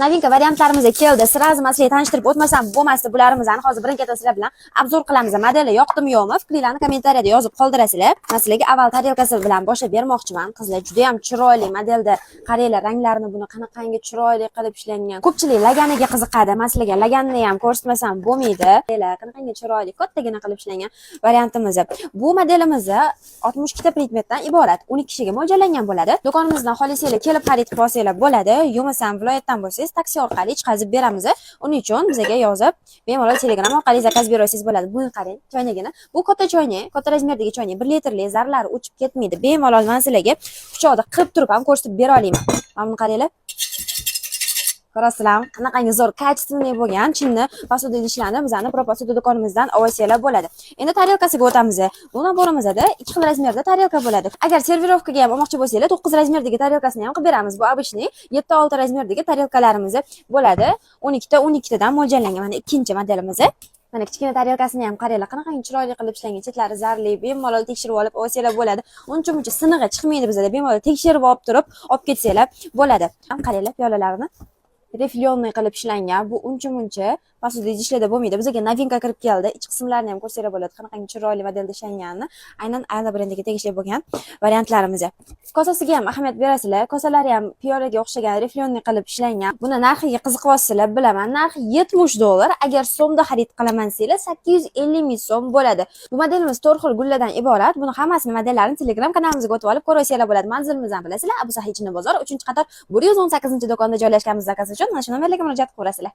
Novinka variantlarimizga keldi. Sразу man sizlarga tanishtirib o'tmasam bo'lmasdi bularimizni. Hozir birin-ketin sizlar bilan obzor qilamiz. Modeli yoqdimi yo'qmi? Fikrlarni kommentariyada yozib qoldirasizlar. Men sizlarga avval tarelkasi bilan boshlab bermoqchiman. Qizlar juda ham chiroyli modelda. Qaranglar, ranglarini buni qanaqangi chiroyli qilib ishlangan. Ko'pchilik laganiga qiziqadi. Men sizlarga laganni ham ko'rsatmasam bo'lmaydi. Qanaqangi chiroyli, kattagina qilib ishlangan variantimiz. Bu modelimiz 62 ta predmetdan iborat. 12 kishiga mo'ljallangan bo'ladi. Do'konimizdan xohlasanglar kelib xarid qilib olsanglar bo'ladi. Yo'masam viloyatdan bo'lsangiz taksi orqali chiqazib beramiz. Uning uchun bizga yozib, bemalol Telegram orqali zakaz bersangiz bo'ladi. Buni qarang, choynagini. Bu katta choynak, katta razmerdagi choynak, 1 litrli, zarlari o'chib ketmaydi. Bemalol men sizlarga pichoqda qirib turib ham ko'rsatib bera olaman. Mana buni qaranglar. Qarasizlar, qanaqangi zo'r kачественный bo'lgan chinni posуда idishlarni bizani Proposuda do'konimizdan olsanglar bo'ladi. Endi tarelkasiga o'tamiz. Bu naborimizda 2 xil razmerda tarelka bo'ladi. Agar servirovkaga ham olmoqchi bo'lsanglar, 9 razmerdagi tarelkasini ham qilib beramiz. Bu обычный 7-6 razmerdagi tarelkalarimiz bo'ladi. 12 tadan mo'ljallangan. Mana ikkinchi modelimiz. Mana kichkina tarelkasini ham qaranglar, qanaqangi chiroyli qilib ishlangan, chetlari zarli, bemalol tekshirib olib olsanglar bo'ladi. Uncha-muncha sinig'i chiqmaydi bizda, bemalol tekshirib olib turib, olib ketsanglar bo'ladi. Qaranglar, piyolalarni reflionniy qilib ishlangan. Bu uncha-muncha posуда idishlarda bo'lmaydi. Bizga novinka kirib keldi. Ichki qismlarini ham ko'rsanglar bo'ladi. Qanaqangi chiroyli modelda ishlanganini. Aynan Ayla brendiga tegishli bo'lgan variantlarimiz. Kosasiga ham ahamiyat berasizlar. Kosalari ham piyolaga o'xshagan reflionniy qilib ishlangan. Buni narxiga qiziqyapsizlar, bilaman. Narxi $70. Agar so'mda xarid qilaman desanglar 850 ming so'm bo'ladi. Bu modelimiz 4 xil gullardan iborat. Buni hammasini modellarini Telegram kanalimizga o'tib olib ko'rasizlar bo'ladi. Manzilimizni ham bilasizlar. Abu Sahiy Chinni bozor 3-qator 118-do'konda joylashganmiz. Zakaz uchun mana shu nomerlarga murojaat qilasizlar.